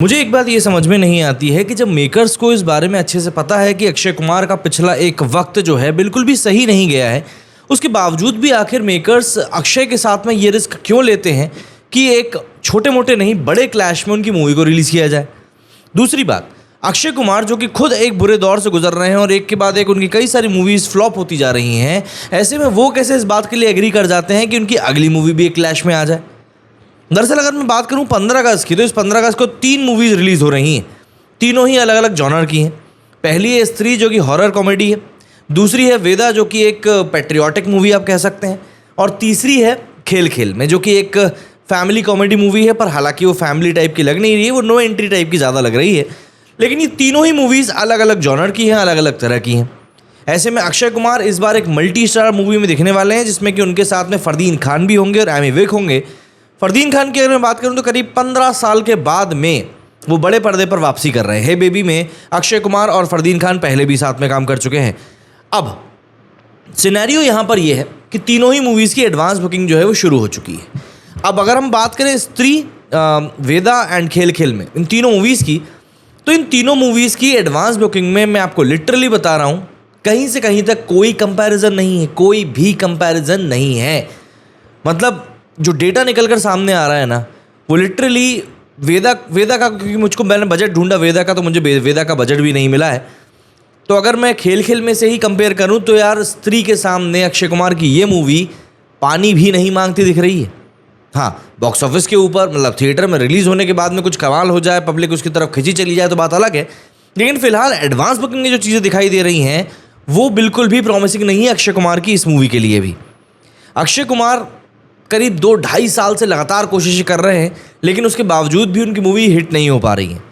मुझे एक बात ये समझ में नहीं आती है कि जब मेकर्स को इस बारे में अच्छे से पता है कि अक्षय कुमार का पिछला एक वक्त जो है बिल्कुल भी सही नहीं गया है, उसके बावजूद भी आखिर मेकर्स अक्षय के साथ में ये रिस्क क्यों लेते हैं कि एक छोटे मोटे नहीं बड़े क्लैश में उनकी मूवी को रिलीज़ किया जाए। दूसरी बात, अक्षय कुमार जो कि खुद एक बुरे दौर से गुजर रहे हैं और एक के बाद एक उनकी कई सारी मूवीज़ फ्लॉप होती जा रही हैं, ऐसे में वो कैसे इस बात के लिए एग्री कर जाते हैं कि उनकी अगली मूवी भी एक क्लैश में आ जाए। दरअसल अगर मैं बात करूं 15 अगस्त की, तो इस 15 अगस्त को 3 मूवीज़ रिलीज़ हो रही हैं, तीनों ही अलग अलग जॉनर की हैं। पहली है स्त्री जो कि हॉरर कॉमेडी है, दूसरी है वेदा जो कि एक पैट्रियाटिक मूवी आप कह सकते हैं, और तीसरी है खेल खेल में जो कि एक फैमिली कॉमेडी मूवी है, पर हालांकि वो फैमिली टाइप की लग नहीं रही है, वो नो एंट्री टाइप की ज़्यादा लग रही है। लेकिन ये तीनों ही मूवीज़ अलग अलग जॉनर की हैं, अलग अलग तरह की हैं। ऐसे में अक्षय कुमार इस बार एक मल्टी स्टार मूवी में दिखने वाले हैं, जिसमें कि उनके साथ में फरदीन खान भी होंगे और एमी विर्क होंगे। फरदीन खान की अगर मैं बात करूं तो करीब 15 साल के बाद में वो बड़े पर्दे पर वापसी कर रहे हैं। हे बेबी में अक्षय कुमार और फरदीन खान पहले भी साथ में काम कर चुके हैं। अब सिनेरियो यहाँ पर ये है कि तीनों ही मूवीज़ की एडवांस बुकिंग जो है वो शुरू हो चुकी है। अब अगर हम बात करें स्त्री, वेदा एंड खेल खेल में, इन तीनों मूवीज़ की, तो इन तीनों मूवीज़ की एडवांस बुकिंग में मैं आपको लिटरली बता रहा हूँ, कहीं से कहीं तक कोई कंपैरिजन नहीं है, कोई भी कंपैरिजन नहीं है। मतलब जो डेटा निकल कर सामने आ रहा है ना, वो लिटरली वेदा का, क्योंकि मुझको मैंने बजट ढूंढा वेदा का, तो मुझे वेदा का बजट भी नहीं मिला है। तो अगर मैं खेल खेल में से ही कंपेयर करूं तो यार स्त्री के सामने अक्षय कुमार की ये मूवी पानी भी नहीं मांगती दिख रही है। हाँ, बॉक्स ऑफिस के ऊपर मतलब थिएटर में रिलीज़ होने के बाद में कुछ कमाल हो जाए, पब्लिक उसकी तरफ खिंची चली जाए तो बात अलग है, लेकिन फिलहाल एडवांस बुकिंग में जो चीज़ें दिखाई दे रही हैं वो बिल्कुल भी प्रॉमिसिंग नहीं है अक्षय कुमार की इस मूवी के लिए भी। अक्षय कुमार करीब 2-2.5 साल से लगातार कोशिशें कर रहे हैं, लेकिन उसके बावजूद भी उनकी मूवी हिट नहीं हो पा रही है।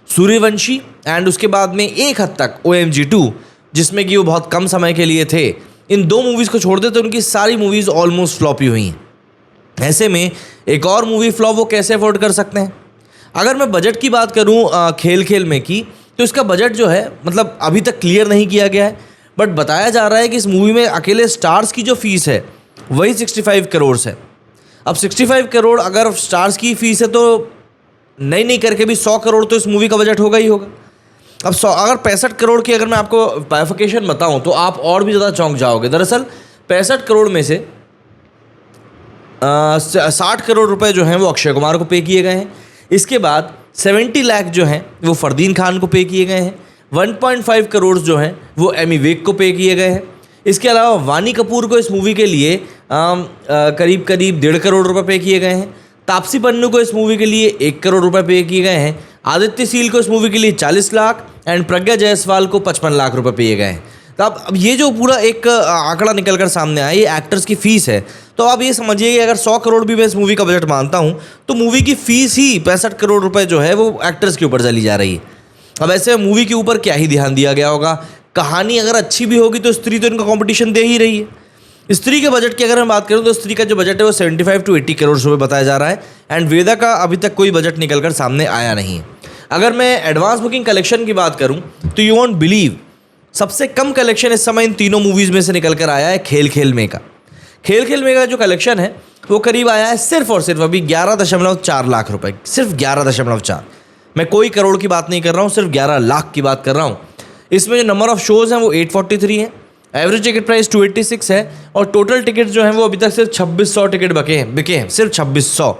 सूर्यवंशी एंड उसके बाद में एक हद तक OMG 2, जिसमें कि वो बहुत कम समय के लिए थे, इन 2 मूवीज़ को छोड़ दे तो उनकी सारी मूवीज़ ऑलमोस्ट फ्लॉप ही हुई हैं। ऐसे में एक और मूवी फ्लॉप वो कैसे अफोर्ड कर सकते हैं। अगर मैं बजट की बात करूँ खेल खेल में की, तो इसका बजट जो है मतलब अभी तक क्लियर नहीं किया गया है, बट बताया जा रहा है कि इस मूवी में अकेले स्टार्स की जो फीस है वही 65 करोड़ है। अब 65 करोड़ अगर स्टार्स की फीस है तो नहीं करके भी 100 करोड़ तो इस मूवी का बजट होगा ही होगा। अब 100 अगर 65 करोड़ की अगर मैं आपको बाइफिकेशन बताऊं तो आप और भी ज़्यादा चौंक जाओगे। दरअसल 65 करोड़ में से 60 करोड़ रुपए जो हैं वो अक्षय कुमार को पे किए गए हैं। इसके बाद 70 लाख जो हैं वो फरदीन खान को पे किए गए हैं। 1.5 करोड़ जो हैं वो एमी विर्क को पे किए गए हैं। इसके अलावा वानी कपूर को इस मूवी के लिए करीब 1.5 करोड़ रुपए पे किए गए हैं। तापसी पन्नू को इस मूवी के लिए 1 करोड़ रुपए पे किए गए हैं। आदित्य सील को इस मूवी के लिए 40 लाख एंड प्रज्ञा जायसवाल को 55 लाख रुपए पे गए हैं। तो अब ये जो पूरा एक आंकड़ा निकल कर सामने आया, ये एक्टर्स की फ़ीस है। तो आप ये समझिए कि अगर 100 करोड़ भी मैं इस मूवी का बजट मानता हूँ तो मूवी की फ़ीस ही 65 करोड़ रुपए जो है वो एक्टर्स के ऊपर चली जा रही है। अब ऐसे मूवी के ऊपर क्या ही ध्यान दिया गया होगा। कहानी अगर अच्छी भी होगी तो स्त्री तो इनका कंपटीशन दे ही रही है। स्त्री के बजट की अगर मैं बात करूं तो स्त्री का जो बजट है वो 75 to 80 करोड़ रुपए बताया जा रहा है एंड वेदा का अभी तक कोई बजट निकल कर सामने आया नहीं है। अगर मैं एडवांस बुकिंग कलेक्शन की बात करूं तो यू वॉन्ट बिलीव, सबसे कम कलेक्शन इस समय इन तीनों मूवीज़ में से निकल कर आया है खेल खेल में का। खेल खेल में का जो कलेक्शन है वो करीब आया है सिर्फ और सिर्फ अभी 11.4 लाख रुपए, सिर्फ 11.4। मैं कोई करोड़ की बात नहीं कर रहा हूँ, सिर्फ 11 लाख की बात कर रहा हूँ। इसमें जो नंबर ऑफ़ शोज़ हैं वो 843 हैं, एवरेज टिकट प्राइस 286 है और टोटल टिकट जो हैं वो अभी तक सिर्फ 2600 टिकट बिके हैं, सिर्फ 2600।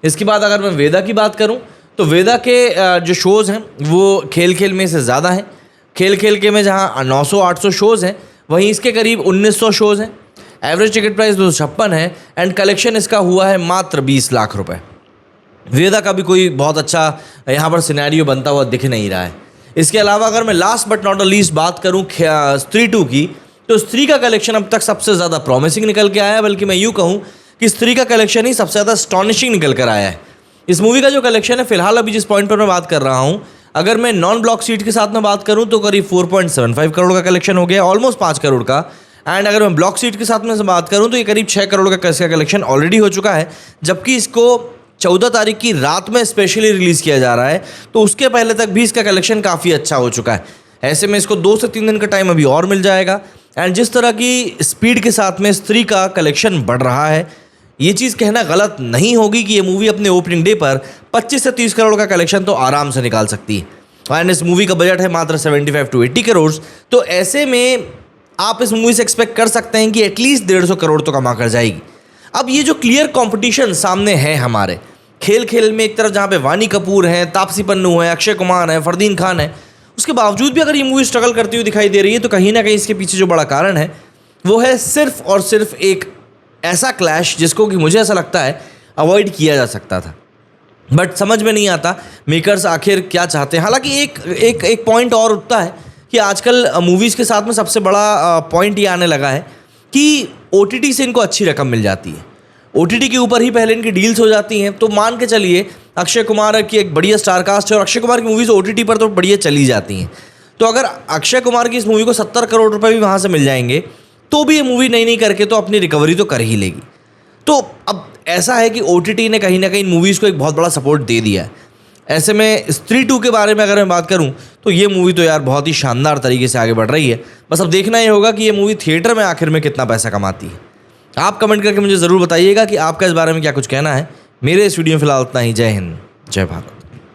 इसके बाद अगर मैं वेदा की बात करूं तो वेदा के जो शोज़ हैं वो खेल खेल में से ज़्यादा हैं। खेल खेल के में जहां 900-800 शोज़ हैं, वहीं इसके करीब 1900 शोज़ हैं। एवरेज टिकट प्राइस 256 है एंड कलेक्शन इसका हुआ है मात्र 20 लाख रुपये। वेदा का भी कोई बहुत अच्छा यहाँ पर सिनेरियो बनता हुआ दिख नहीं रहा है। इसके अलावा अगर मैं लास्ट बट नॉट लीस्ट बात करूं स्त्री 2 की, तो स्त्री का कलेक्शन अब तक सबसे ज़्यादा प्रॉमिसिंग निकल के आया है, बल्कि मैं यूँ कहूँ कि स्त्री का कलेक्शन ही सबसे ज़्यादा स्टॉनिशिंग निकल कर आया है। इस मूवी का जो कलेक्शन है फिलहाल अभी जिस पॉइंट पर मैं बात कर रहा हूँ, अगर मैं नॉन ब्लॉक सीट के साथ में बात करूँ तो करीब 4.75 करोड़ का कलेक्शन हो गया, ऑलमोस्ट 5 करोड़ का। एंड अगर मैं ब्लॉक सीट के साथ में बात करूँ तो ये करीब 6 करोड़ का इसका कलेक्शन ऑलरेडी हो चुका है, जबकि इसको 14 तारीख की रात में स्पेशली रिलीज़ किया जा रहा है, तो उसके पहले तक भी इसका कलेक्शन काफ़ी अच्छा हो चुका है। ऐसे में इसको 2 से 3 दिन का टाइम अभी और मिल जाएगा। एंड जिस तरह की स्पीड के साथ में स्त्री का कलेक्शन बढ़ रहा है, ये चीज़ कहना गलत नहीं होगी कि ये मूवी अपने ओपनिंग डे पर 25 से 30 करोड़ का कलेक्शन तो आराम से निकाल सकती है। एंड इस मूवी का बजट है मात्र 75 to 80 करोड़। तो ऐसे में आप इस मूवी से एक्सपेक्ट कर सकते हैं कि एटलीस्ट 150 करोड़ तो कमा कर जाएगी। अब ये जो क्लियर कंपटीशन सामने है हमारे खेल खेल में, एक तरफ जहाँ पे वानी कपूर हैं, तापसी पन्नू है, अक्षय कुमार है, फरदीन खान है, उसके बावजूद भी अगर ये मूवी स्ट्रगल करती हुई दिखाई दे रही है तो कहीं ना कहीं इसके पीछे जो बड़ा कारण है वो है सिर्फ और सिर्फ एक ऐसा क्लैश जिसको कि मुझे ऐसा लगता है अवॉइड किया जा सकता था। बट समझ में नहीं आता मेकर्स आखिर क्या चाहते हैं। हालांकि एक पॉइंट और उठता है कि आजकल मूवीज़ के साथ में सबसे बड़ा पॉइंट ये आने लगा है कि OTT से इनको अच्छी रकम मिल जाती है। OTT के ऊपर ही पहले इनकी डील्स हो जाती हैं। तो मान के चलिए अक्षय कुमार की एक बढ़िया स्टारकास्ट है और अक्षय कुमार की मूवीज़ OTT पर तो बढ़िया चली जाती हैं। तो अगर अक्षय कुमार की इस मूवी को 70 करोड़ रुपए भी वहाँ से मिल जाएंगे तो भी ये मूवी नहीं करके तो अपनी रिकवरी तो कर ही लेगी। तो अब ऐसा है कि OTT ने कहीं ना कहीं मूवीज़ को एक बहुत बड़ा सपोर्ट दे दिया है। ऐसे में स्त्री 2 के बारे में अगर मैं बात करूं तो ये मूवी तो यार बहुत ही शानदार तरीके से आगे बढ़ रही है। बस अब देखना ही होगा कि ये मूवी थिएटर में आखिर में कितना पैसा कमाती है। आप कमेंट करके मुझे ज़रूर बताइएगा कि आपका इस बारे में क्या कुछ कहना है। मेरे इस वीडियो में फिलहाल इतना ही। जय हिंद, जय भारत।